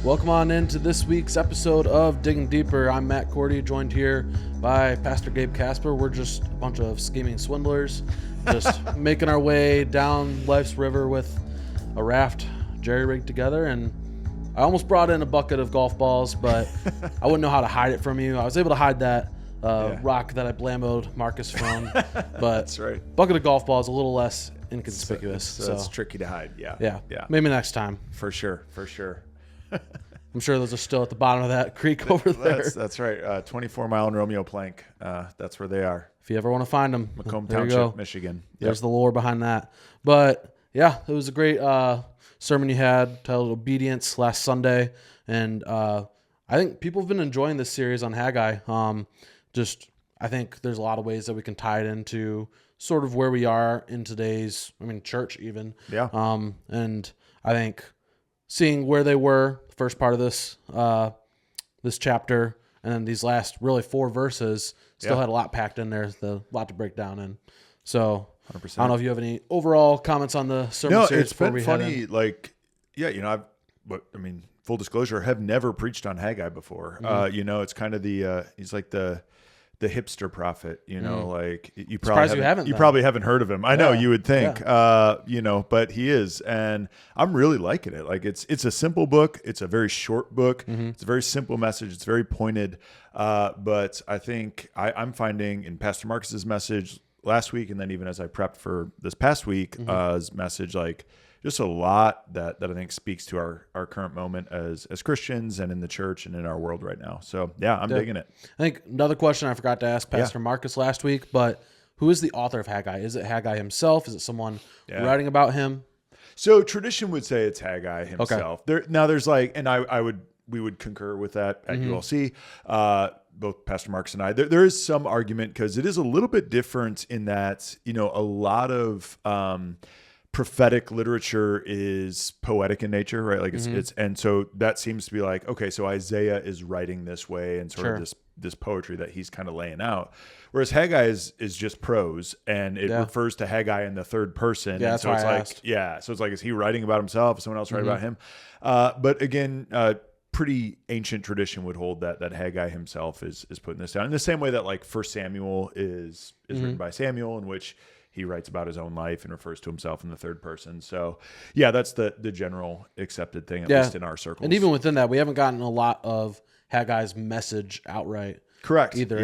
Welcome on into this week's episode of Digging Deeper. I'm Matt Cordy, joined here by Pastor Gabe Kasper. We're just a bunch of scheming swindlers, just making our way down life's river with a raft jerry-rigged together. And I almost brought in a bucket of golf balls, but I wouldn't know how to hide it from you. I was able to hide that rock that I blammoed Marcus from, but that's right. Bucket of golf balls a little less inconspicuous. So it's tricky to hide. Yeah. Maybe next time. For sure. I'm sure those are still at the bottom of that creek over there. That's right. 24 Mile and Romeo Plank. That's where they are. If you ever want to find them, Macomb Township, Michigan. Yep. There's the lore behind that. But yeah, it was a great sermon you had titled Obedience last Sunday. And I think people have been enjoying this series on Haggai. I think there's a lot of ways that we can tie it into sort of where we are in today's, church even. Yeah. And I think seeing where they were, the first part of this chapter, and then these last really 4 verses still had a lot packed in there, a lot to break down in. So 100%. I don't know if you have any overall comments on the sermon series. It's been funny. Full disclosure, have never preached on Haggai before. Mm-hmm. It's kind of he's like the hipster prophet, like you probably probably haven't heard of him. I know you would think, but he is. And I'm really liking it. Like it's a simple book. It's a very short book. Mm-hmm. It's a very simple message. It's very pointed. But I think I'm finding in Pastor Marcus's message last week, and then even as I prepped for this past week, his message, like just a lot that I think speaks to our current moment as Christians and in the church and in our world right now. So yeah, I'm digging it. I think another question I forgot to ask Pastor Marcus last week, but who is the author of Haggai? Is it Haggai himself? Is it someone writing about him? So tradition would say it's Haggai himself. Okay. We would concur with that at ULC. Both Pastor Marcus and I, there is some argument because it is a little bit different in that, a lot of, prophetic literature is poetic in nature, right? Like it's and so that seems to be like, okay, so Isaiah is writing this way and sort of this poetry that he's kind of laying out. Whereas Haggai is just prose, and it refers to Haggai in the third person. Yeah, and that's why I asked. So it's like, is he writing about himself? Is someone else writing about him? But again, pretty ancient tradition would hold that Haggai himself is putting this down in the same way that like 1 Samuel is written by Samuel, in which he writes about his own life and refers to himself in the third person. So yeah, that's the general accepted thing, at least in our circles. And even within that, we haven't gotten a lot of Haggai's message outright. Correct. Either.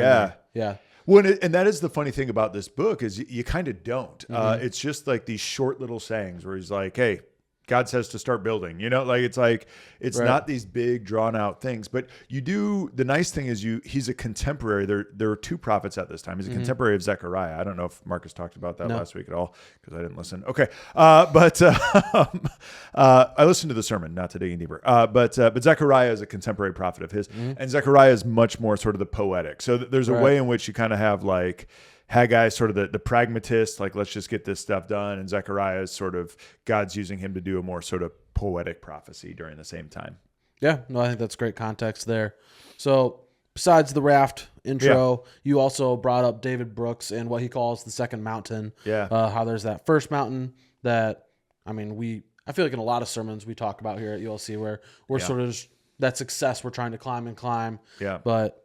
Yeah. Well, and that is the funny thing about this book is you kind of don't. It's just like these short little sayings where he's like, hey, God says to start building, it's not these big drawn out things, but the nice thing is he's a contemporary. There were 2 prophets at this time. He's a contemporary of Zechariah. I don't know if Marcus talked about that last week at all, because I didn't listen. Okay. But I listened to the sermon, not to digging deeper. But Zechariah is a contemporary prophet of his, and Zechariah is much more sort of the poetic. So there's a way in which you kind of have like Haggai, sort of the pragmatist, like let's just get this stuff done, and Zechariah is sort of God's using him to do a more sort of poetic prophecy during the same time. Yeah, no, I think that's great context there. So besides the raft intro, you also brought up David Brooks and what he calls the second mountain. Yeah, how there's that first mountain that I feel like in a lot of sermons we talk about here at ULC where we're sort of just, that success we're trying to climb. Yeah, but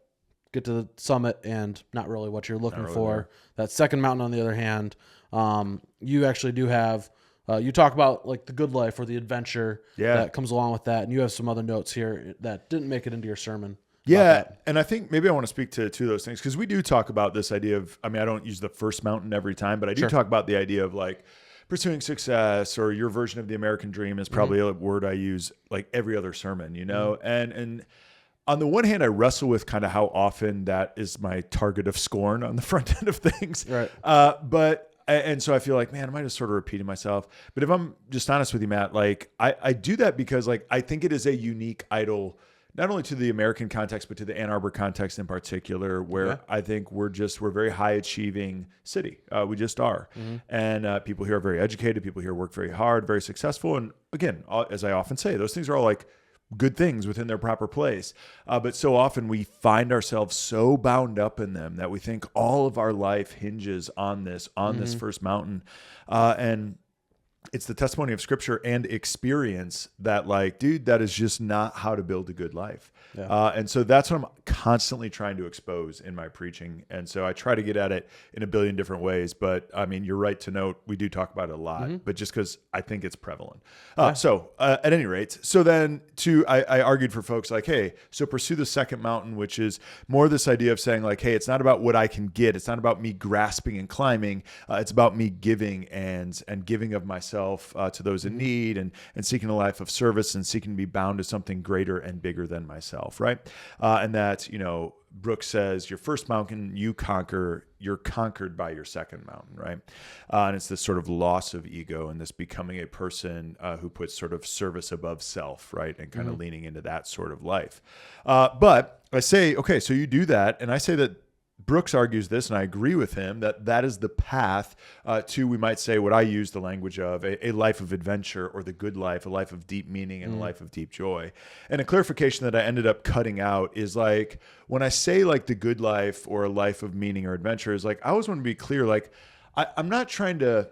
get to the summit and not really what you're looking for. There. That second mountain, on the other hand, you actually do have, you talk about like the good life or the adventure that comes along with that. And you have some other notes here that didn't make it into your sermon. Yeah. And I think maybe I want to speak to 2 of those things, because we do talk about this idea of, I don't use the first mountain every time, but I do talk about the idea of like pursuing success, or your version of the American dream is probably a word I use like every other sermon, and on the one hand, I wrestle with kind of how often that is my target of scorn on the front end of things. Right. And so I feel like, man, am I just sort of repeating myself? But if I'm just honest with you, Matt, like I do that because like I think it is a unique idol, not only to the American context, but to the Ann Arbor context in particular, where I think we're a very high achieving city. We just are. And people here are very educated. People here work very hard, very successful. And again, as I often say, those things are all like good things within their proper place. But so often we find ourselves so bound up in them that we think all of our life hinges on this first mountain. And it's the testimony of scripture and experience that like, dude, that is just not how to build a good life. Yeah. And so that's what I'm constantly trying to expose in my preaching. And so I try to get at it in a billion different ways. But I mean, you're right to note, we do talk about it a lot, but just because I think it's prevalent. So at any rate, so then I argued for folks like, hey, so pursue the second mountain, which is more this idea of saying like, hey, it's not about what I can get. It's not about me grasping and climbing. It's about me giving and giving of myself to those in need and seeking a life of service and seeking to be bound to something greater and bigger than myself. Right. And that, Brooks says your first mountain you're conquered by your second mountain. Right. And it's this sort of loss of ego and this becoming a person who puts sort of service above self. Right. And kind of leaning into that sort of life. But I say, okay, so you do that. And I say that Brooks argues this, and I agree with him, that is the path to, we might say, what I use the language of, a life of adventure or the good life, a life of deep meaning and a life of deep joy. And a clarification that I ended up cutting out is like, when I say like the good life or a life of meaning or adventure, is like, I always want to be clear, like, I'm not trying to,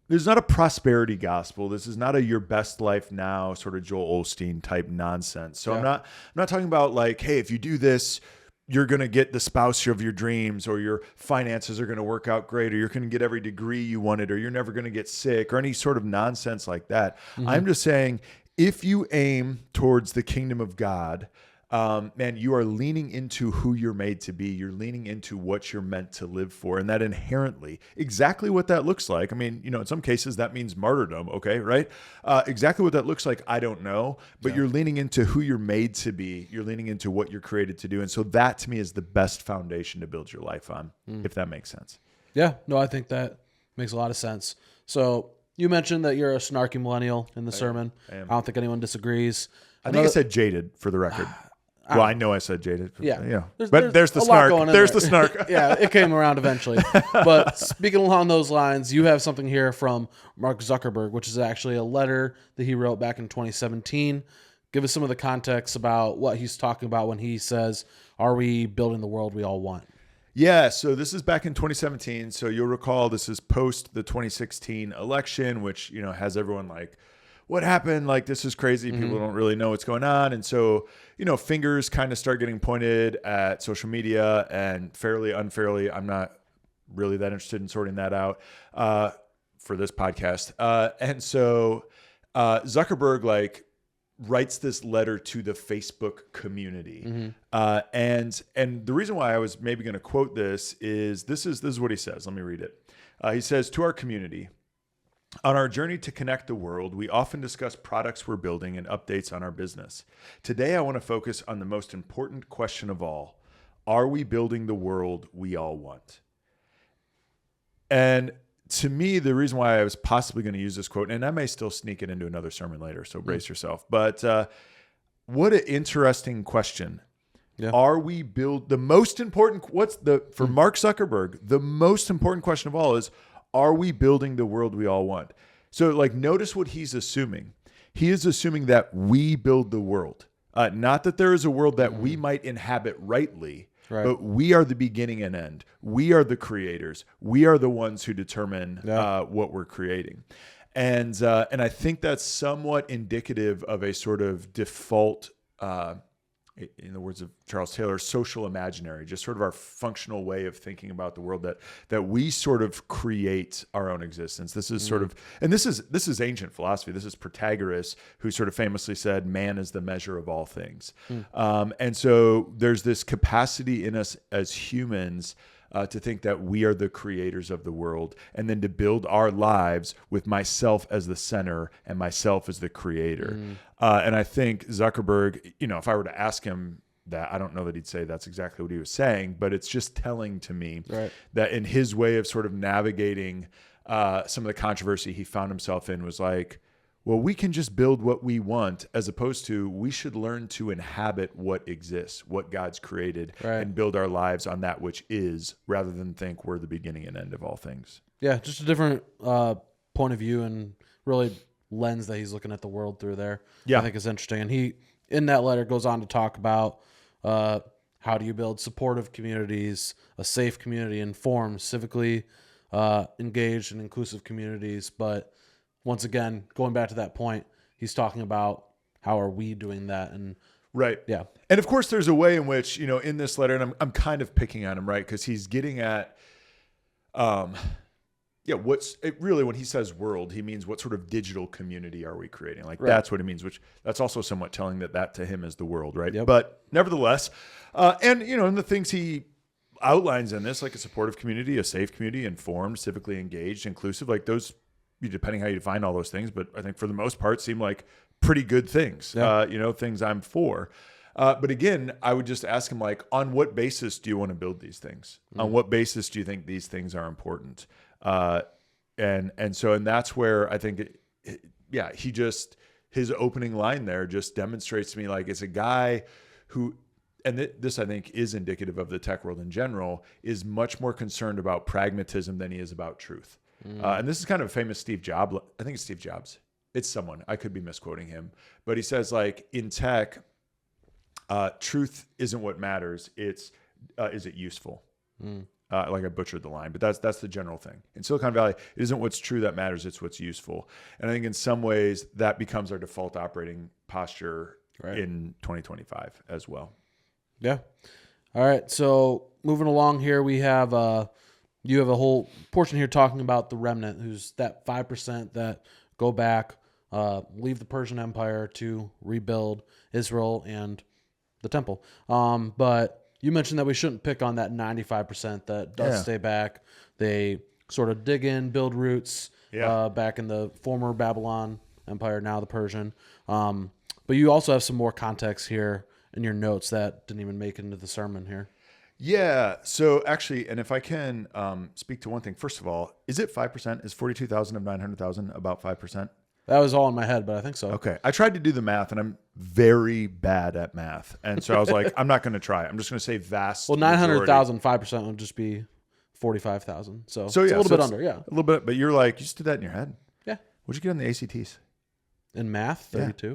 there's not a prosperity gospel. This is not a your best life now sort of Joel Osteen type nonsense. So I'm not talking about like, hey, if you do this, you're going to get the spouse of your dreams, or your finances are going to work out great, or you're going to get every degree you wanted, or you're never going to get sick, or any sort of nonsense like that. I'm just saying, if you aim towards the kingdom of God, man, you are leaning into who you're made to be. You're leaning into what you're meant to live for. And that inherently, exactly what that looks like. I mean, in some cases that means martyrdom. Okay. Right. Exactly what that looks like, I don't know, but you're leaning into who you're made to be. You're leaning into what you're created to do. And so that to me is the best foundation to build your life on, if that makes sense. Yeah. No, I think that makes a lot of sense. So you mentioned that you're a snarky millennial in the sermon. I don't think anyone disagrees. I think I said jaded for the record. Well, I know I said jaded. Yeah. But there's the snark. There's the snark. Yeah, it came around eventually. But speaking along those lines, you have something here from Mark Zuckerberg, which is actually a letter that he wrote back in 2017. Give us some of the context about what he's talking about when he says, are we building the world we all want? Yeah, so this is back in 2017. So you'll recall this is post the 2016 election, which, has everyone like, what happened? Like, this is crazy. People don't really know what's going on. And so, fingers kind of start getting pointed at social media, and fairly, unfairly, I'm not really that interested in sorting that out for this podcast. And so Zuckerberg writes this letter to the Facebook community. And the reason why I was maybe going to quote this is what he says. Let me read it. He says, to our community, on our journey to connect the world, we often discuss products we're building and updates on our business. Today, I want to focus on the most important question of all. Are we building the world we all want? And to me, the reason why I was possibly going to use this quote, and I may still sneak it into another sermon later, so brace yourself. But what an interesting question. Yeah. Are we the most important, for Mark Zuckerberg, the most important question of all is, are we building the world we all want? So notice what he's assuming. He is assuming that we build the world. Not that there is a world that we might inhabit rightly, but we are the beginning and end. We are the creators. We are the ones who determine what we're creating. And I think that's somewhat indicative of a sort of default, in the words of Charles Taylor, social imaginary, just sort of our functional way of thinking about the world, that we sort of create our own existence. This is sort of, and this is ancient philosophy. This is Protagoras, who sort of famously said, man is the measure of all things. And so there's this capacity in us as humans to think that we are the creators of the world, and then to build our lives with myself as the center and myself as the creator. And I think Zuckerberg, if I were to ask him that, I don't know that he'd say that's exactly what he was saying, but it's just telling to me that in his way of sort of navigating some of the controversy he found himself in was like, well, we can just build what we want, as opposed to we should learn to inhabit what exists, what God's created, and build our lives on that which is, rather than think we're the beginning and end of all things. Yeah, just a different point of view and really lens that he's looking at the world through there. Yeah, I think is interesting. And he, in that letter, goes on to talk about how do you build supportive communities, a safe community, informed, civically engaged and inclusive communities. But once again, going back to that point, he's talking about how are we doing that? And right. Yeah. And of course, there's a way in which, in this letter, and I'm kind of picking on him, right? Because he's getting at, what's it really, when he says world, he means what sort of digital community are we creating? Like, that's what it means, which that's also somewhat telling that to him is the world, right? Yep. But nevertheless, and the things he outlines in this, like a supportive community, a safe community, informed, civically engaged, inclusive, like those, depending how you define all those things, but I think for the most part seem like pretty good things, things I'm for. But again, I would just ask him, like, on what basis do you want to build these things? On what basis do you think these things are important? And that's where I think, his opening line there just demonstrates to me, like, it's a guy who, and this I think is indicative of the tech world in general, is much more concerned about pragmatism than he is about truth. And this is kind of a famous Steve Jobs. I think it's Steve Jobs. It's someone. I could be misquoting him. But he says, like, in tech, truth isn't what matters. It's, is it useful? Like, I butchered the line, but that's the general thing. In Silicon Valley, it isn't what's true that matters. It's what's useful. And I think in some ways that becomes our default operating posture in 2025 as well. Yeah. All right. So moving along here, we have you have a whole portion here talking about the remnant, who's that 5% that go back, leave the Persian Empire to rebuild Israel and the temple. But you mentioned that we shouldn't pick on that 95% that does stay back. They sort of dig in, build roots back in the former Babylon Empire, now the Persian. But you also have some more context here in your notes that didn't even make it into the sermon here. Yeah. So actually, and if I can speak to one thing, first of all, is it 5%? Is 42,000 of 900,000 about 5%? That was all in my head, but I think so. Okay. I tried to do the math, and I'm very bad at math. And so I was like, I'm not going to try. I'm just going to say vast. Well, 900,000, 5% would just be 45,000. So it's a little bit under, A little bit. But you're like, you just did that in your head. Yeah. What'd you get on the ACTs? In math, 32. Yeah.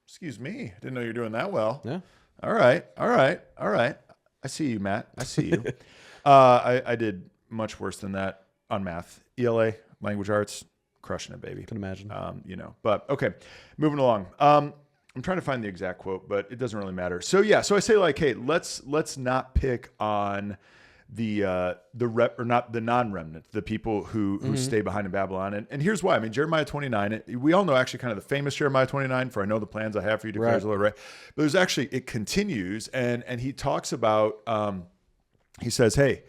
Excuse me. Didn't know you were doing that well. Yeah. All right. I see you, Matt. I see you. I did much worse than that on math. ELA, language arts, crushing it, baby. Can imagine. But okay, moving along. I'm trying to find the exact quote, but it doesn't really matter. So I say, like, hey, let's not pick on the non-remnant, the people who stay behind in Babylon. And here's why. I mean, Jeremiah 29, we all know actually kind of the famous Jeremiah 29, for I know the plans I have for you, declares the Lord, right? But there's actually, it continues, and he talks about, he says, hey,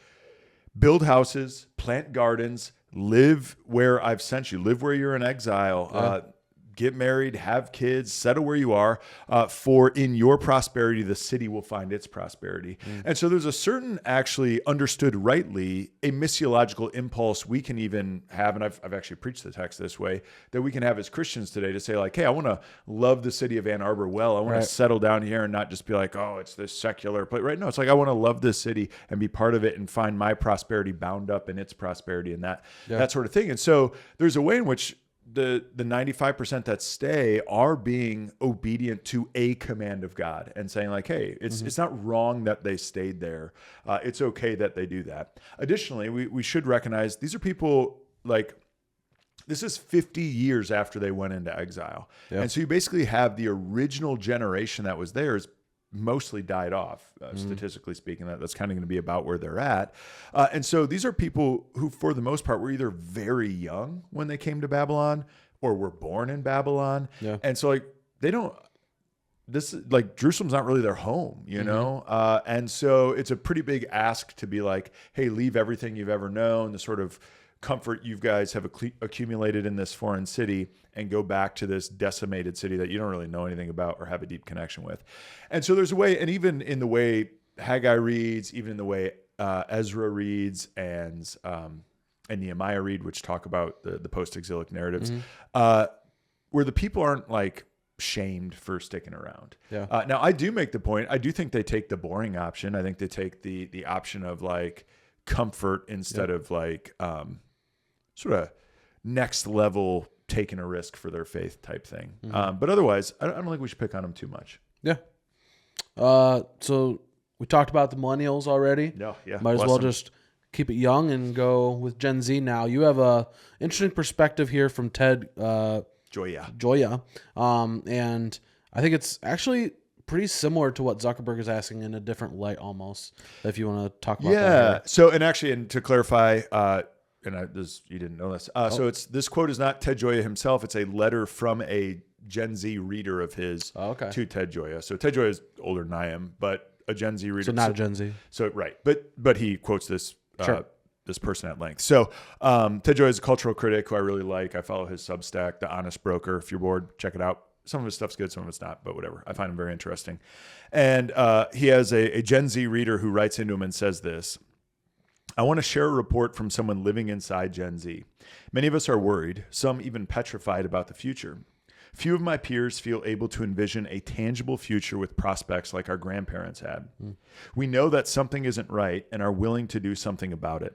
build houses, plant gardens, live where I've sent you, live where you're in exile, get married, have kids, settle where you are, for in your prosperity, the city will find its prosperity. And so there's a certain, actually understood rightly, a missiological impulse we can even have, and I've actually preached the text this way, that we can have as Christians today to say, like, hey, I want to love the city of Ann Arbor well. I want to settle down here and not just be like, oh, it's this secular place. Right? No, it's like, I want to love this city and be part of it and find my prosperity bound up in its prosperity and that sort of thing. And so there's a way in which the 95% that stay are being obedient to a command of God and saying, like, hey, it's not wrong that they stayed there. It's okay that they do that. Additionally, we should recognize these are people, like, this is 50 years after they went into exile. And so you basically have the original generation that was there is mostly died off, statistically speaking. That's kind of going to be about where they're at. And so these are people who, for the most part, were either very young when they came to Babylon or were born in Babylon. Yeah. And so, like, Jerusalem's not really their home, you know? And so it's a pretty big ask to be like, hey, leave everything you've ever known, the sort of comfort you guys have accumulated in this foreign city, and go back to this decimated city that you don't really know anything about or have a deep connection with. And so there's a way, and even in the way Haggai reads, even in the way Ezra reads and Nehemiah read, which talk about the post-exilic narratives, where the people aren't, like, shamed for sticking around. Now, I do make the point, I do think they take the boring option. I think they take the option of, like, comfort instead of, like, sort of next level taking a risk for their faith type thing. But otherwise, I don't think we should pick on them too much. Yeah. So we talked about the millennials already. No, yeah. Might as well just keep it young and go with Gen Z now. You have a interesting perspective here from Ted Gioia. And I think it's actually pretty similar to what Zuckerberg is asking in a different light almost, if you want to talk about that. Yeah. So, and to clarify, you didn't know this. So this quote is not Ted Gioia himself. It's a letter from a Gen Z reader of his to Ted Gioia. So Ted Gioia is older than I am, but a Gen Z reader. So not a Gen Z. So right. But he quotes this, this person at length. So Ted Gioia is a cultural critic who I really like. I follow his Substack, The Honest Broker. If you're bored, check it out. Some of his stuff's good, some of it's not, but whatever. I find him very interesting. And he has a Gen Z reader who writes into him and says this: I want to share a report from someone living inside Gen Z. Many of us are worried, some even petrified about the future. Few of my peers feel able to envision a tangible future with prospects like our grandparents had. We know that something isn't right and are willing to do something about it.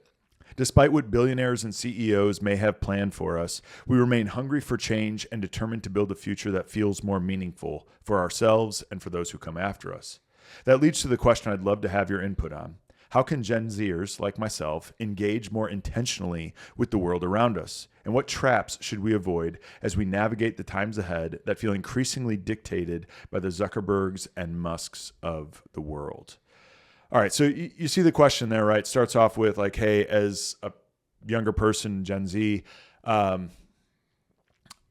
Despite what billionaires and CEOs may have planned for us, we remain hungry for change and determined to build a future that feels more meaningful for ourselves and for those who come after us. That leads to the question I'd love to have your input on. How can Gen Zers like myself engage more intentionally with the world around us? And what traps should we avoid as we navigate the times ahead that feel increasingly dictated by the Zuckerbergs and Musks of the world? All right, so you see the question there, right? Starts off with like, hey, as a younger person, Gen Z, a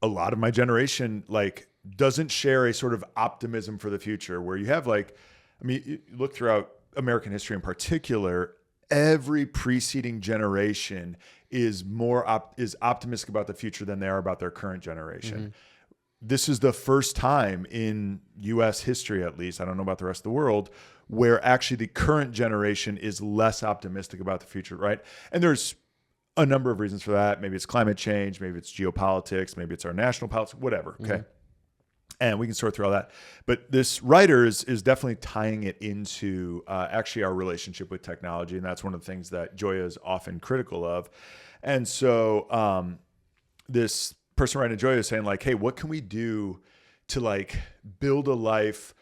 lot of my generation like doesn't share a sort of optimism for the future where you have like, I mean, you look throughout American history in particular, every preceding generation is optimistic about the future than they are about their current generation. Mm-hmm. This is the first time in U.S. history, at least, I don't know about the rest of the world, where actually the current generation is less optimistic about the future, right? And there's a number of reasons for that. Maybe it's climate change, maybe it's geopolitics, maybe it's our national politics, whatever, okay? Mm-hmm. And we can sort through all that. But this writer is definitely tying it into actually our relationship with technology. And that's one of the things that Gioia is often critical of. And so this person writing to Gioia is saying like, hey, what can we do to like build a life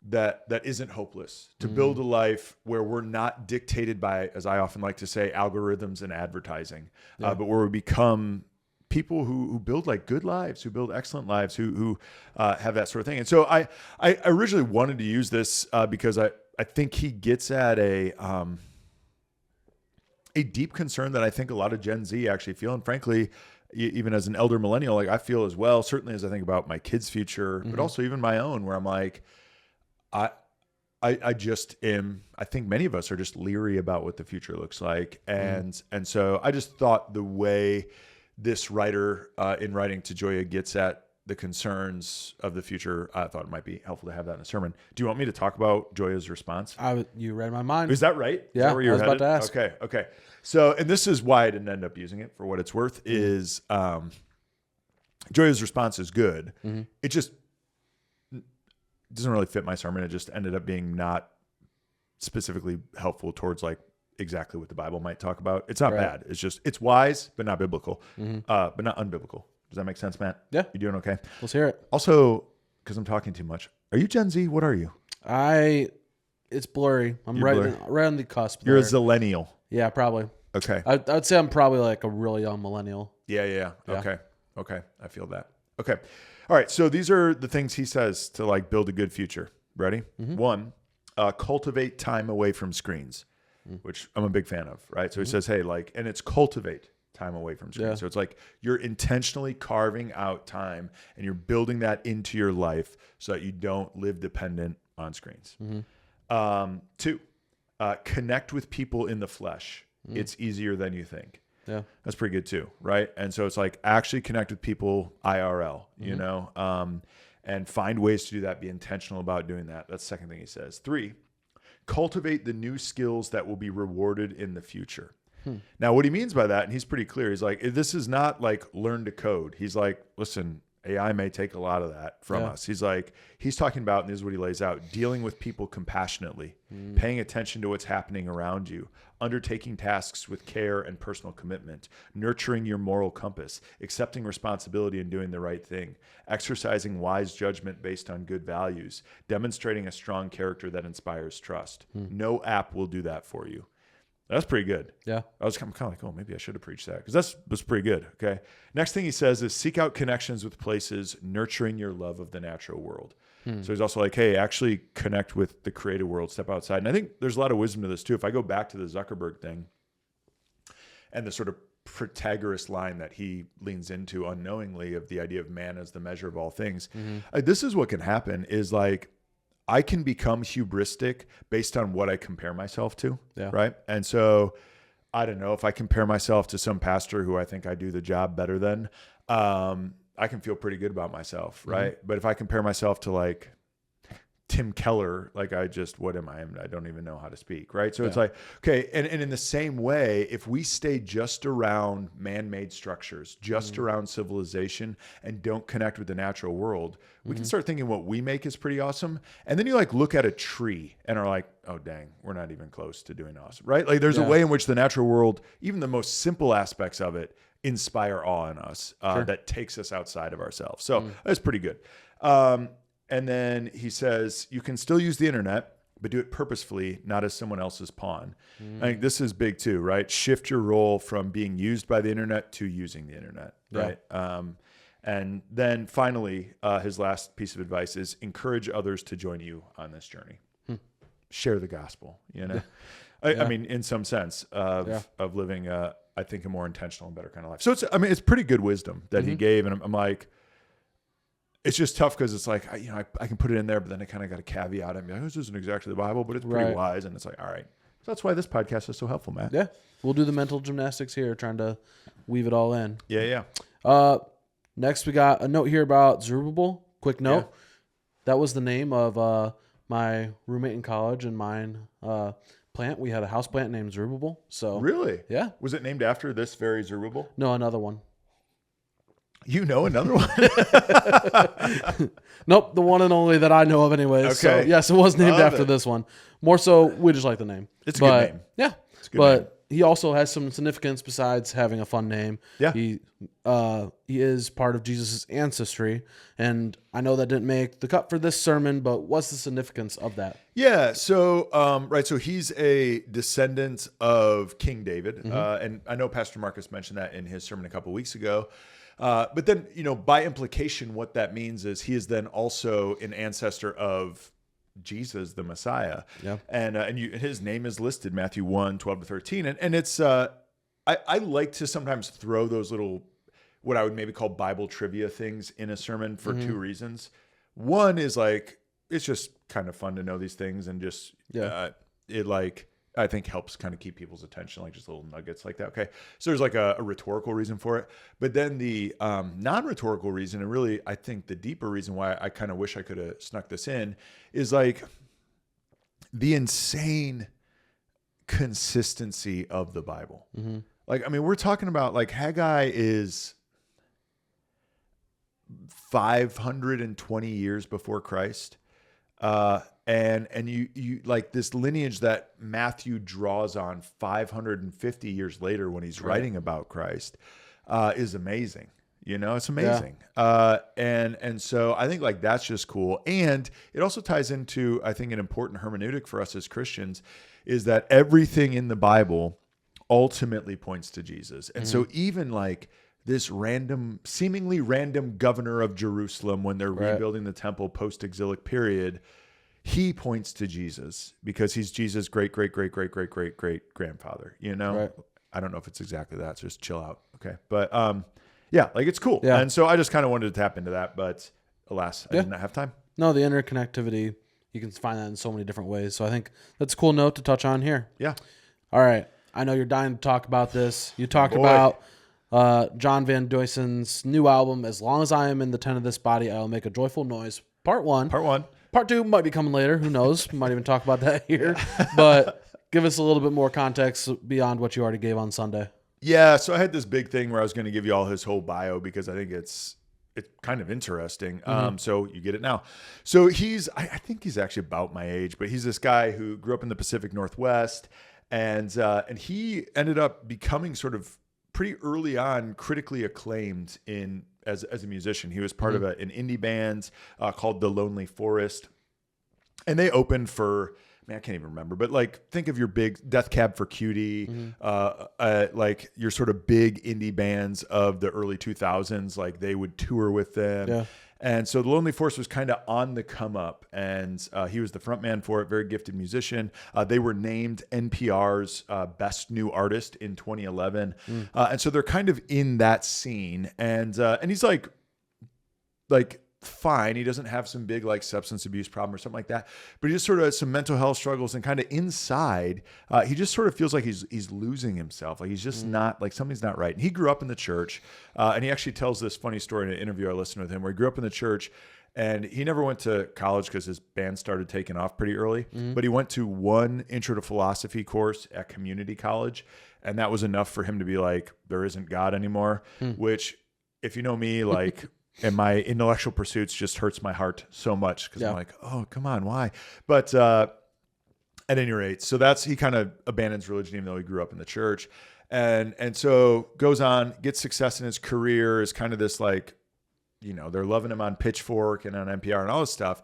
that isn't hopeless, to build a life where we're not dictated by, as I often like to say, algorithms and advertising, but where we become people who build like good lives, who build excellent lives, who have that sort of thing. And so I originally wanted to use this because I think he gets at a deep concern that I think a lot of Gen Z actually feel. And frankly, even as an elder millennial, like I feel as well, certainly as I think about my kids' future, but also even my own, where I'm like, I just am, I think many of us are just leery about what the future looks like. And so I just thought the way this writer in writing to Gioia gets at the concerns of the future, I thought it might be helpful to have that in a sermon. Do you want me to talk about Gioia's response? You read my mind. Is that right? Yeah, that where you're I was about to ask. Okay. So, and this is why I didn't end up using it for what it's worth, is Gioia's response is good. It just doesn't really fit my sermon. It just ended up being not specifically helpful towards like exactly what the Bible might talk about. It's not bad. It's just, it's wise, but not biblical, but not unbiblical. Does that make sense, Matt? Yeah. You doing okay? Let's hear it. Also, because I'm talking too much, are you Gen Z? What are you? It's blurry. I'm right on the cusp. You're a zillennial. Yeah, probably. Okay. I'd say I'm probably like a really young millennial. Yeah. Okay. I feel that. Okay. All right. So these are the things he says to like build a good future. Ready? One, cultivate time away from screens, which I'm a big fan of, right? So he says, hey, like, and it's cultivate time away from screens. So it's like you're intentionally carving out time and you're building that into your life so that you don't live dependent on screens. Two, connect with people in the flesh. It's easier than you think. Yeah. That's pretty good too, right? And so it's like actually connect with people IRL, you know, and find ways to do that. Be intentional about doing that. That's the second thing he says. Three, cultivate the new skills that will be rewarded in the future. Now, what he means by that, and he's pretty clear, he's like, this is not like learn to code. He's like, listen, AI may take a lot of that from us. He's like, he's talking about, and this is what he lays out, dealing with people compassionately, paying attention to what's happening around you, undertaking tasks with care and personal commitment, nurturing your moral compass, accepting responsibility and doing the right thing, exercising wise judgment based on good values, demonstrating a strong character that inspires trust. No app will do that for you. That's pretty good. Yeah. I was kind of like, oh, maybe I should have preached that because that was pretty good. Okay. Next thing he says is seek out connections with places, nurturing your love of the natural world. So he's also like, hey, actually connect with the creative world, step outside. And I think there's a lot of wisdom to this too. If I go back to the Zuckerberg thing and the sort of Protagoras line that he leans into unknowingly of the idea of man as the measure of all things, this is what can happen is like, I can become hubristic based on what I compare myself to. Yeah. Right. And so I don't know if I compare myself to some pastor who I think I do the job better than, I can feel pretty good about myself. Right. But if I compare myself to like Tim Keller, like what am I? I don't even know how to speak. Right. So it's like, okay. And in the same way, if we stay just around man-made structures, just around civilization and don't connect with the natural world, we can start thinking what we make is pretty awesome. And then you like look at a tree and are like, oh, dang, we're not even close to doing awesome. Right. Like there's a way in which the natural world, even the most simple aspects of it, inspire awe in us that takes us outside of ourselves. So that's pretty good. And then he says, you can still use the internet, but do it purposefully, not as someone else's pawn. I think this is big too, right? Shift your role from being used by the internet to using the internet, right? And then finally, his last piece of advice is encourage others to join you on this journey. Share the gospel, you know? I mean, in some sense of living, I think, a more intentional and better kind of life. So it's pretty good wisdom that he gave. And I'm like, it's just tough because it's like, I can put it in there, but then I kind of got a caveat. I mean, this isn't exactly the Bible, but it's pretty wise. And it's like, all right. So that's why this podcast is so helpful, Matt. Yeah. We'll do the mental gymnastics here, trying to weave it all in. Yeah. Next, we got a note here about Zerubbabel. Quick note. Yeah. That was the name of my roommate in college and mine plant. We had a house plant named Zerubbabel. So really? Yeah. Was it named after this very Zerubbabel? No, another one. You know another one? Nope, the one and only that I know of anyways. Okay. So, yes, it was named after this one. More so, we just like the name. It's a good name. Yeah. It's a good name. He also has some significance besides having a fun name. Yeah. He is part of Jesus' ancestry. And I know that didn't make the cut for this sermon, but what's the significance of that? Yeah. So, so he's a descendant of King David. And I know Pastor Marcus mentioned that in his sermon a couple of weeks ago. But then, by implication, what that means is he is then also an ancestor of Jesus, the Messiah. Yeah. And his name is listed, Matthew 1:12-13. And it's, I like to sometimes throw those little, what I would maybe call Bible trivia things in a sermon for two reasons. One is like, it's just kind of fun to know these things and just, I think helps kind of keep people's attention, like just little nuggets like that. Okay. So there's like a rhetorical reason for it. But then the non-rhetorical reason, and really I think the deeper reason why I kind of wish I could have snuck this in, is like the insane consistency of the Bible. Like, I mean, we're talking about like Haggai is 520 years before Christ. And you like this lineage that Matthew draws on 550 years later when he's writing about Christ, is amazing. It's amazing. Yeah. And so I think like that's just cool. And it also ties into, I think, an important hermeneutic for us as Christians is that everything in the Bible ultimately points to Jesus. And so even like this seemingly random governor of Jerusalem, when they're rebuilding the temple post-exilic period, he points to Jesus because he's Jesus' great grandfather, Right. I don't know if it's exactly that, so just chill out. Okay. But, like it's cool. Yeah. And so I just kind of wanted to tap into that, but alas, I did not have time. No, the interconnectivity, you can find that in so many different ways. So I think that's a cool note to touch on here. Yeah. All right. I know you're dying to talk about this. You talked about John Van Duysen's new album, As Long As I Am in the Tent of This Body, I'll Make a Joyful Noise, Part 1. Part 2 might be coming later. Who knows? Might even talk about that here. But give us a little bit more context beyond what you already gave on Sunday. Yeah, so I had this big thing where I was going to give you all his whole bio because I think it's kind of interesting. So you get it now. So I think he's actually about my age, but he's this guy who grew up in the Pacific Northwest, and he ended up becoming sort of pretty early on critically acclaimed as a musician. He was part of an indie band called The Lonely Forest. And they opened for I can't even remember, but like think of your big Death Cab for Cutie, like your sort of big indie bands of the early 2000s, like they would tour with them. Yeah. And so the Lonely Force was kind of on the come up, and he was the front man for it, very gifted musician. They were named NPR's Best New Artist in 2011. And so they're kind of in that scene, and he's like fine. He doesn't have some big like substance abuse problem or something like that, but he just sort of has some mental health struggles, and kind of inside, he just sort of feels like he's losing himself. Like he's just not, like something's not right. And he grew up in the church, and he actually tells this funny story in an interview I listened with him, where he grew up in the church, and he never went to college because his band started taking off pretty early, but he went to one intro to philosophy course at community college. And that was enough for him to be like, there isn't God anymore, which, if you know me, like, and my intellectual pursuits just hurts my heart so much, because I'm like, oh, come on, why? But at any rate, so he kind of abandons religion, even though he grew up in the church, and so goes on, gets success in his career, is kind of this like, they're loving him on Pitchfork and on NPR and all this stuff,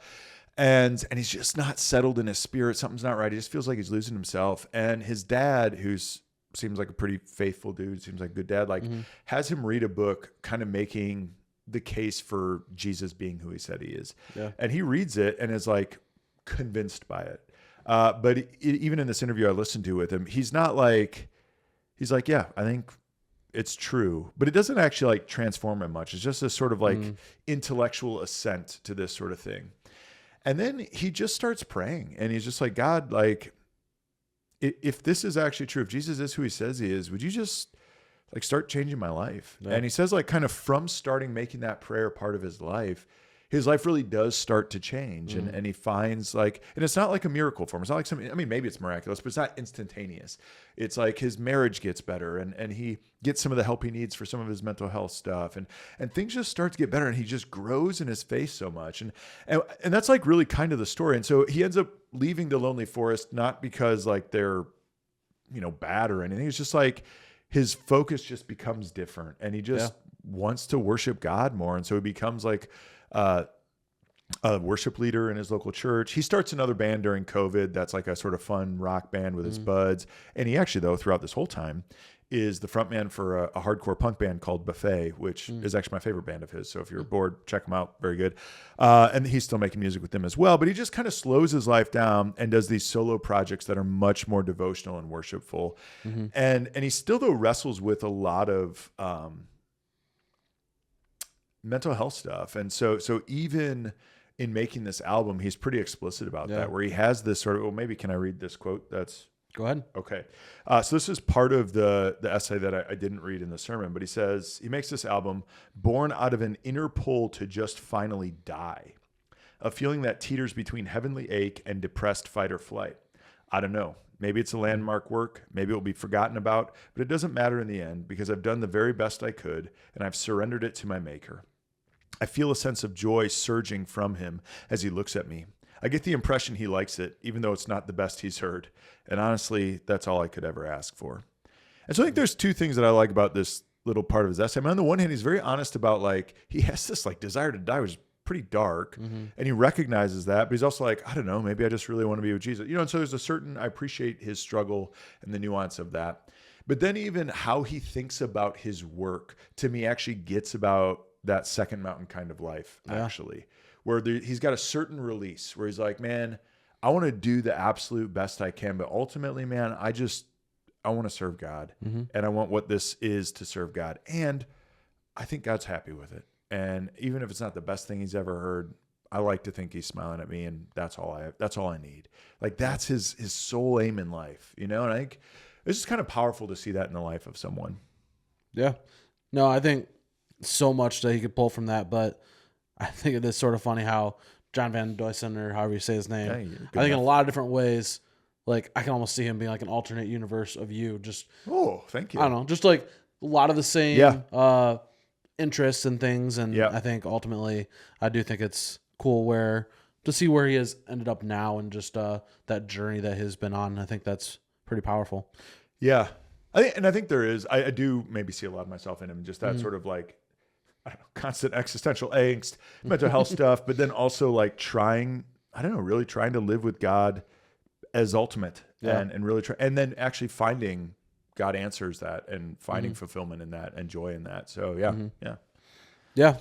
and he's just not settled in his spirit. Something's not right. He just feels like he's losing himself. And his dad, who's seems like a pretty faithful dude, seems like a good dad, like has him read a book, kind of making the case for Jesus being who he said he is. Yeah. And he reads it and is like convinced by it. But even in this interview I listened to with him, he's like, yeah, I think it's true, but it doesn't actually like transform him much. It's just a sort of like intellectual assent to this sort of thing. And then he just starts praying, and he's just like, God, like, if this is actually true, if Jesus is who he says he is, would you just like start changing my life? Yeah. And he says, like, kind of from starting making that prayer part of his life really does start to change. And he finds like, and it's not like a miracle for him. It's not like something, I mean, maybe it's miraculous, but it's not instantaneous. It's like his marriage gets better, and he gets some of the help he needs for some of his mental health stuff. And things just start to get better, and he just grows in his faith so much. And that's like really kind of the story. And so he ends up leaving the Lonely Forest, not because like they're, bad or anything. It's just like his focus just becomes different, and he just wants to worship God more. And so he becomes like a worship leader in his local church. He starts another band during COVID that's like a sort of fun rock band with his buds. And he actually, though, throughout this whole time, is the frontman for a hardcore punk band called Buffet, which is actually my favorite band of his. So if you're bored, check them out. Very good. And he's still making music with them as well. But he just kind of slows his life down and does these solo projects that are much more devotional and worshipful. And he still, though, wrestles with a lot of mental health stuff. And so even in making this album, he's pretty explicit about that, where he has this sort of, well, maybe can I read this quote? Go ahead. Okay. So this is part of the essay that I didn't read in the sermon, but he says, he makes this album born out of an inner pull to just finally die, a feeling that teeters between heavenly ache and depressed fight or flight. I don't know. Maybe it's a landmark work. Maybe it will be forgotten about, but it doesn't matter in the end, because I've done the very best I could, and I've surrendered it to my maker. I feel a sense of joy surging from him as he looks at me. I get the impression he likes it, even though it's not the best he's heard. And honestly, that's all I could ever ask for. And so I think there's two things that I like about this little part of his essay. I mean, on the one hand, he's very honest about like, he has this like desire to die, which is pretty dark, and he recognizes that, but he's also like, I don't know, maybe I just really want to be with Jesus. And so there's a certain, I appreciate his struggle and the nuance of that. But then even how he thinks about his work, to me, actually gets about that second mountain kind of life, actually, where he's got a certain release where he's like, man, I want to do the absolute best I can, but ultimately, man, I want to serve God, and I want what this is to serve God. And I think God's happy with it. And even if it's not the best thing he's ever heard, I like to think he's smiling at me, and that's all I need. Like, that's his sole aim in life, And I think it's just kind of powerful to see that in the life of someone. Yeah. No, I think so much that he could pull from that, but I think it is sort of funny how John Van Duysen, or however you say his name, I think in a lot of different ways, like I can almost see him being like an alternate universe of you. Just, oh, thank you. I don't know, just like a lot of the same interests and things, and I think ultimately I do think it's cool to see where he has ended up now, and just that journey that he's been on. I think that's pretty powerful. Yeah, I think there is. I do maybe see a lot of myself in him, just that sort of like, I don't know, constant existential angst, mental health stuff, but then also like really trying to live with God as ultimate and really try, and then actually finding God answers that and finding fulfillment in that and joy in that. So yeah.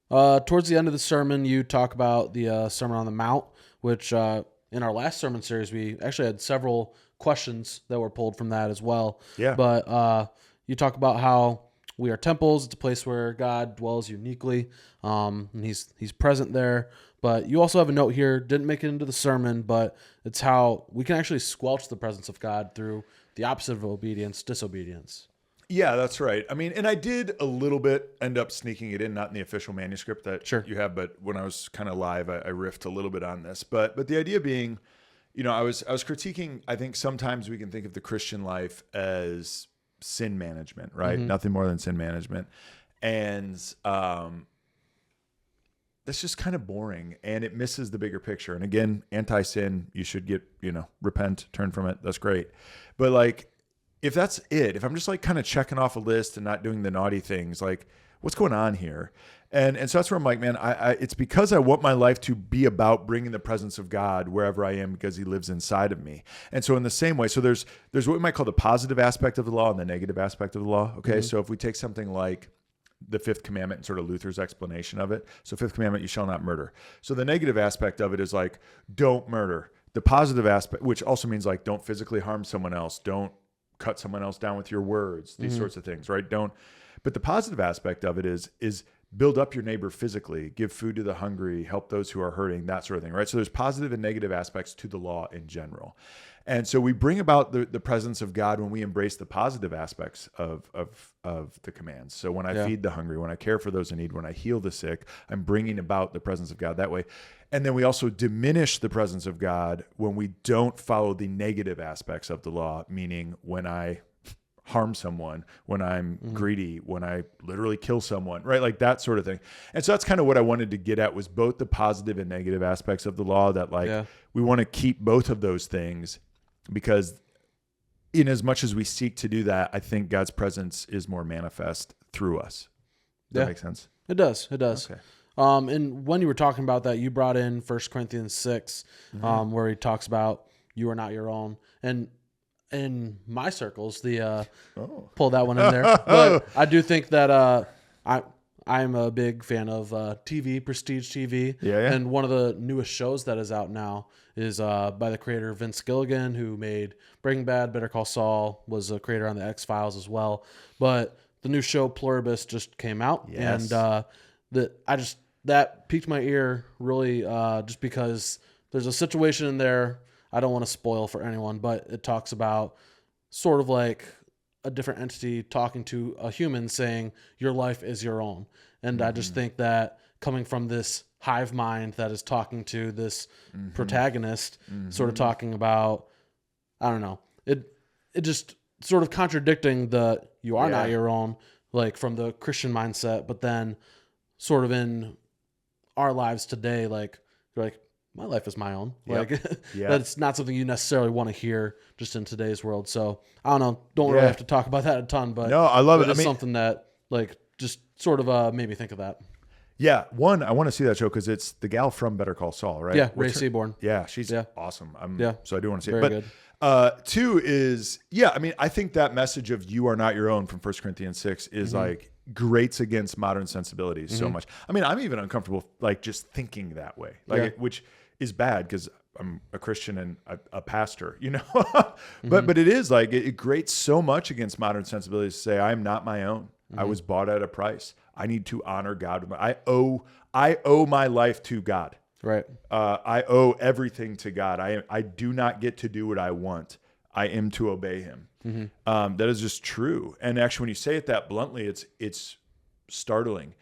Towards the end of the sermon, you talk about the Sermon on the Mount, which in our last sermon series, we actually had several questions that were pulled from that as well. Yeah. But you talk about how we are temples. It's a place where God dwells uniquely, and He's present there. But you also have a note here, didn't make it into the sermon, but it's how we can actually squelch the presence of God through the opposite of obedience, disobedience. Yeah, that's right. I mean, and I did a little bit end up sneaking it in, not in the official manuscript that you have, but when I was kind of live, I riffed a little bit on this. But the idea being, I was critiquing, I think sometimes we can think of the Christian life as sin management, right? Nothing more than sin management. And that's just kind of boring, and it misses the bigger picture. And again, anti-sin, you should get, repent, turn from it. That's great. But like, if that's it, if I'm just like kind of checking off a list and not doing the naughty things, like what's going on here? And so that's where I'm like, man, it's because I want my life to be about bringing the presence of God wherever I am, because He lives inside of me. And so in the same way, so there's what we might call the positive aspect of the law and the negative aspect of the law. Okay. So if we take something like the fifth commandment and sort of Luther's explanation of it. So fifth commandment, you shall not murder. So the negative aspect of it is like, don't murder. The positive aspect, which also means like, don't physically harm someone else. Don't cut someone else down with your words, these sorts of things, right? But the positive aspect of it is build up your neighbor physically, give food to the hungry, help those who are hurting, that sort of thing, right? So there's positive and negative aspects to the law in general. And so we bring about the presence of God when we embrace the positive aspects of the commands. So when I feed the hungry, when I care for those in need, when I heal the sick, I'm bringing about the presence of God that way. And then we also diminish the presence of God when we don't follow the negative aspects of the law, meaning when I harm someone, when I'm greedy, when I literally kill someone, right? Like that sort of thing. And so that's kind of what I wanted to get at, was both the positive and negative aspects of the law, that we want to keep both of those things, because in as much as we seek to do that, I think God's presence is more manifest through us. Does that make sense? It does. It does. Okay. And when you were talking about that, you brought in 1 Corinthians 6, where he talks about you are not your own. And in my circles, pull that one in there. But I do think that I'm a big fan of TV, prestige TV. Yeah. And one of the newest shows that is out now is by the creator Vince Gilligan, who made Breaking Bad, Better Call Saul, was a creator on the X-Files as well. But the new show Pluribus just came out. Yes. And that piqued my ear really, just because there's a situation in there. I don't want to spoil for anyone, but it talks about sort of like a different entity talking to a human saying your life is your own. And I just think that coming from this hive mind that is talking to this protagonist, sort of talking about, I don't know, it just sort of contradicting the you are not your own, like from the Christian mindset, but then sort of in our lives today, like you're like, my life is my own. Like that's not something you necessarily want to hear just in today's world. So I don't know. Don't really have to talk about that a ton, but no, I love it. It's something that like just sort of made me think of that. Yeah. One, I want to see that show because it's the gal from Better Call Saul, right? Yeah. Ray Seaborn. Yeah. She's awesome. So I do want to see Very it. But good. Two is, I mean, I think that message of you are not your own from 1 Corinthians 6 is like grates against modern sensibilities so much. I mean, I'm even uncomfortable like just thinking that way, which is bad because I'm a Christian and a pastor, but it is like, it grates so much against modern sensibilities to say, I'm not my own. I was bought at a price. I need to honor God. I owe my life to God. Right. I owe everything to God. I do not get to do what I want. I am to obey Him. That is just true. And actually, when you say it that bluntly, it's startling.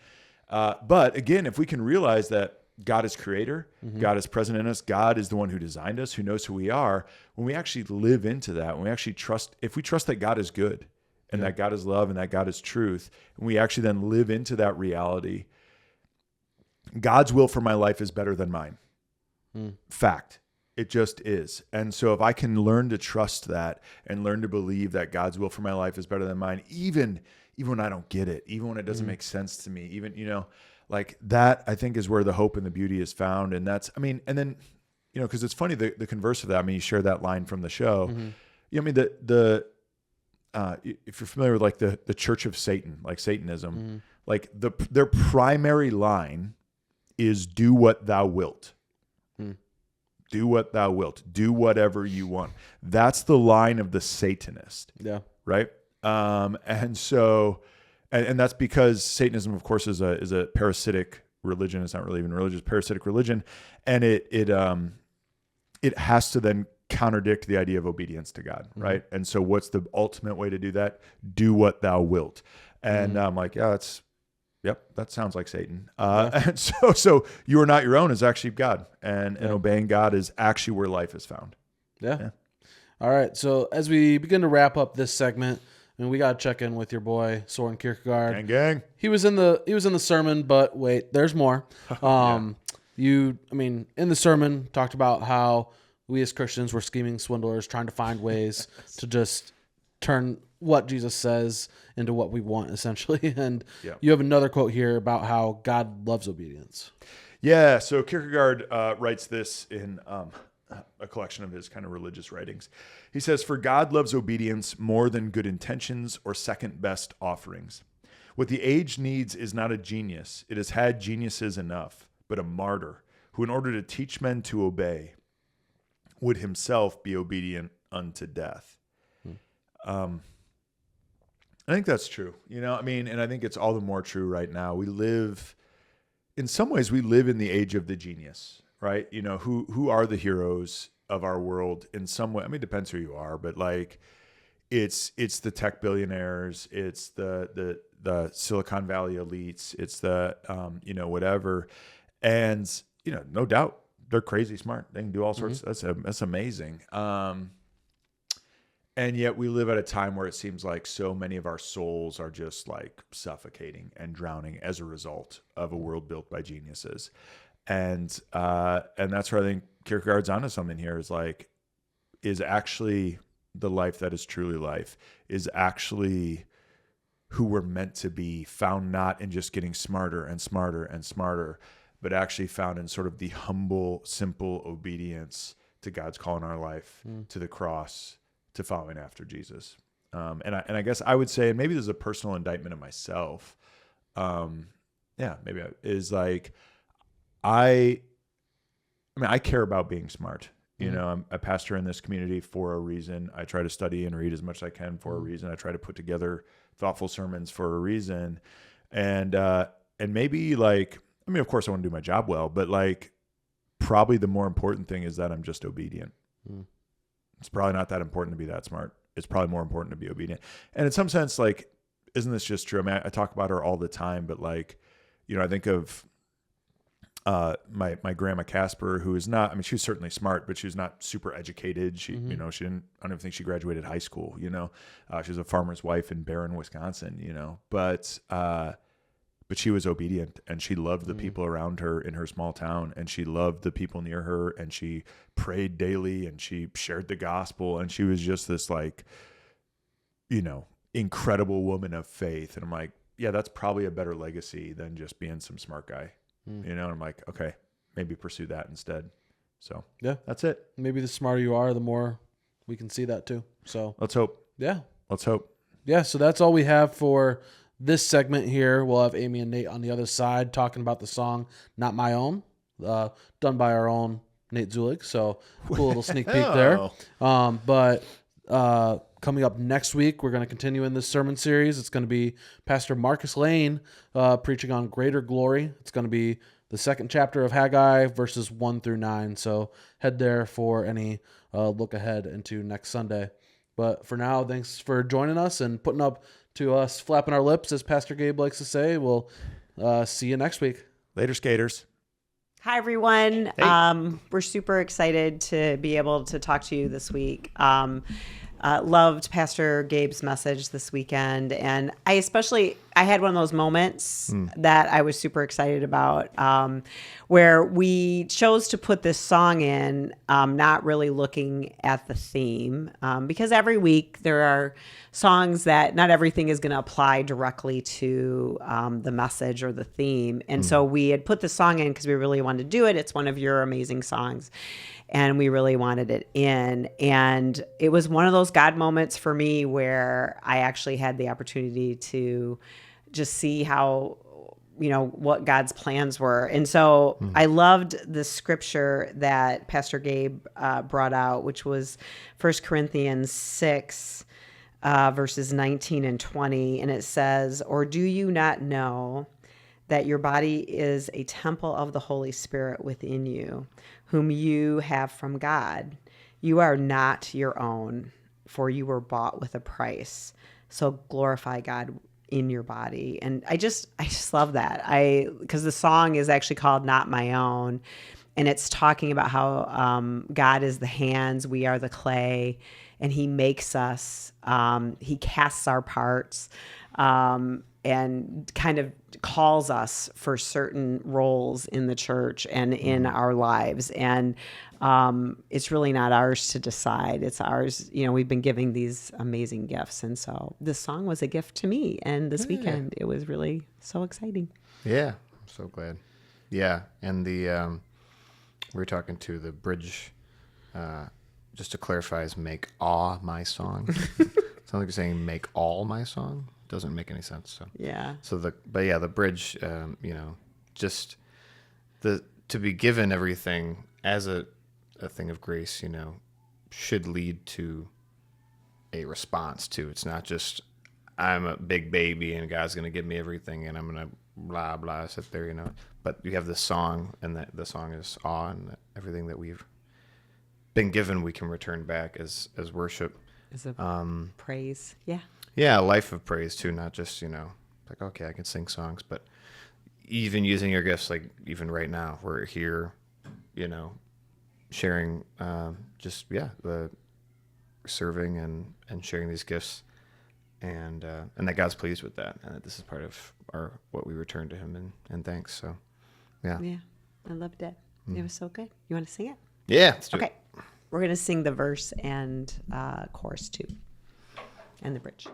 But again, if we can realize that God is creator, God is present in us, God is the one who designed us, who knows who we are, when we actually live into that, when we actually trust, if we trust that God is good and that God is love and that God is truth, and we actually then live into that reality, God's will for my life is better than mine. Fact. It just is. And so if I can learn to trust that and learn to believe that God's will for my life is better than mine, even when I don't get it, even when it doesn't make sense to me, even, like that, I think is where the hope and the beauty is found. And that's, I mean, and then, because it's funny, the converse of that. I mean, you share that line from the show. I mean, if you're familiar with like the Church of Satan, like Satanism, like their primary line is "Do what thou wilt." Do what thou wilt. Do whatever you want. That's the line of the Satanist. Yeah. Right. And so, and that's because Satanism, of course, is a parasitic religion. It's not really even religious, parasitic religion, and it has to then contradict the idea of obedience to God, right? And so, what's the ultimate way to do that? Do what thou wilt. And I'm like, yeah, that sounds like Satan. And so you are not your own is actually God, and obeying God is actually where life is found. Yeah. All right. So as we begin to wrap up this segment, I mean, we got to check in with your boy Soren Kierkegaard. Gang. He was in the sermon, but wait, there's more. In the sermon, talked about how we as Christians were scheming swindlers, trying to find ways to just turn what Jesus says into what we want, essentially. And you have another quote here about how God loves obedience. Yeah. So Kierkegaard writes this in a collection of his kind of religious writings. He says, "For God loves obedience more than good intentions or second best offerings. What the age needs is not a genius. It has had geniuses enough, but a martyr who, in order to teach men to obey, would himself be obedient unto death." I think that's true. And I think it's all the more true right now. In some ways, we live in the age of the genius, right? Who are the heroes of our world in some way? I mean, it depends who you are, but like it's the tech billionaires, it's the Silicon Valley elites, it's the, whatever. And, no doubt they're crazy smart. They can do all sorts. That's amazing. And yet we live at a time where it seems like so many of our souls are just like suffocating and drowning as a result of a world built by geniuses. And that's where I think Kierkegaard's onto something here is actually the life that is truly life, is actually who we're meant to be, found not in just getting smarter and smarter and smarter, but actually found in sort of the humble, simple obedience to God's call in our life, to the cross, to following after Jesus. And I guess I would say, and maybe there's a personal indictment of myself. I care about being smart. I'm a pastor in this community for a reason. I try to study and read as much as I can for a reason. I try to put together thoughtful sermons for a reason. And maybe of course I want to do my job well, but probably the more important thing is that I'm just obedient. It's probably not that important to be that smart. It's probably more important to be obedient. And in some sense, isn't this just true? I mean, I talk about her all the time, but I think of my grandma Kasper, who is not, she was certainly smart, but she was not super educated. She, she didn't, I don't even think she graduated high school, she was a farmer's wife in Barron, Wisconsin, but she was obedient, and she loved the people around her in her small town, and she loved the people near her, and she prayed daily, and she shared the gospel, and she was just this incredible woman of faith. And I'm like, yeah, that's probably a better legacy than just being some smart guy. And I'm like, okay, maybe pursue that instead. So yeah, that's it. Maybe the smarter you are, the more we can see that too. So let's hope. Yeah. Let's hope. Yeah. So that's all we have for this segment here. We'll have Amy and Nate on the other side talking about the song "Not My Own," done by our own Nate Zuellig. So cool little sneak peek there. But coming up next week, we're going to continue in this sermon series. It's going to be Pastor Marcus Lane preaching on greater glory. It's going to be the second chapter of Haggai, verses 1-9. So head there for any look ahead into next Sunday. But for now, thanks for joining us and putting up to us flapping our lips, as Pastor Gabe likes to say. We'll see you next week. Later, skaters. Hi, everyone. Hey. We're super excited to be able to talk to you this week. Loved Pastor Gabe's message this weekend. And I especially, I had one of those moments that I was super excited about, where we chose to put this song in, not really looking at the theme, because every week there are songs that not everything is going to apply directly to the message or the theme. And so we had put the song in because we really wanted to do it. It's one of your amazing songs. And we really wanted it in. And it was one of those God moments for me where I actually had the opportunity to just see how, what God's plans were. And so I loved the scripture that Pastor Gabe brought out, which was 1 Corinthians 6, verses 19 and 20. And it says, "Or do you not know that your body is a temple of the Holy Spirit within you, whom you have from God? You are not your own, for you were bought with a price. So glorify God in your body." And I just love that. Because the song is actually called "Not My Own," and it's talking about how God is the hands, we are the clay, and He makes us. He casts our parts, and kind of calls us for certain roles in the church and in our lives. And it's really not ours to decide. It's ours. We've been giving these amazing gifts. And so this song was a gift to me. And this weekend, it was really so exciting. Yeah, I'm so glad. Yeah, and we were talking to the bridge, just to clarify, is "Make Awe My Song." Sounds like you're saying "Make All My Song." Doesn't make any sense. So yeah. So the bridge, just to be given everything as a thing of grace, should lead to a response to. It's not just I'm a big baby and God's gonna give me everything and I'm gonna blah blah sit there, But you have this song, and that the song is awe, and that everything that we've been given we can return back as worship. As a praise. Yeah. Yeah, a life of praise too, not just, like, okay, I can sing songs, but even using your gifts, like even right now, we're here, sharing, serving and sharing these gifts, and that God's pleased with that, and that this is part of what we return to Him and thanks. So, yeah. Yeah, I loved it. It was so good. You want to sing it? Yeah, let's do it. Okay, we're gonna sing the verse and chorus too, and the bridge.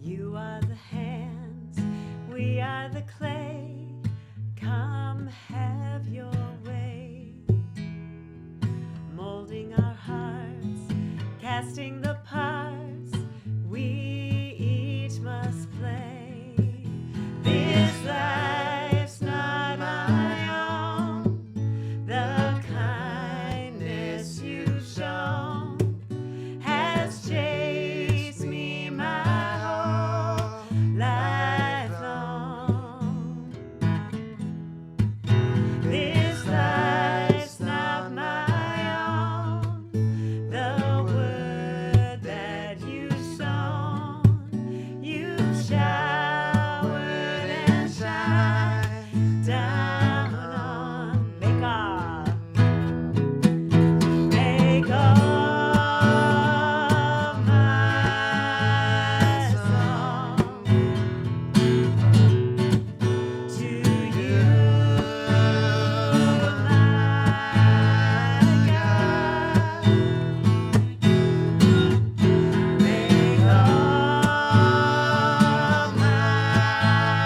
You are the hands, we are the clay. Come have your way, molding our hearts, casting the parts we each must play. This life's not my own. The kindness you've shown has chased me my whole life long. This life's not my own. The word that you've sown, you've showered and shine down on. Make all my song to you, my God. Make all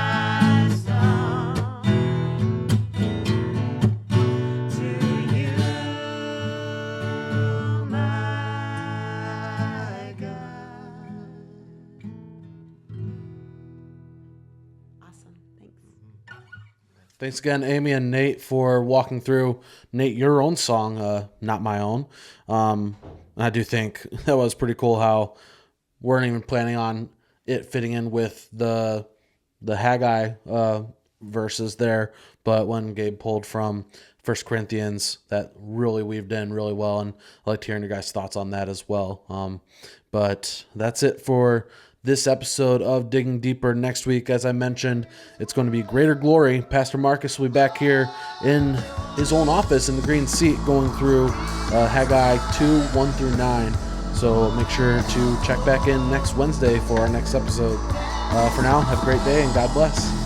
my song to you, my God. Awesome. Thanks. Thanks again, Amy and Nate, for walking through, Nate, your own song, Not My Own. I do think that was pretty cool how weren't even planning on it fitting in with the Haggai verses there, but when Gabe pulled from 1 Corinthians, that really weaved in really well, and I liked hearing your guys' thoughts on that as well. But that's it for this episode of Digging Deeper. Next week, as I mentioned, it's going to be Greater Glory. Pastor Marcus will be back here in his own office in the green seat going through Haggai 2, 1 through 9. So make sure to check back in next Wednesday for our next episode. For now, have a great day and God bless.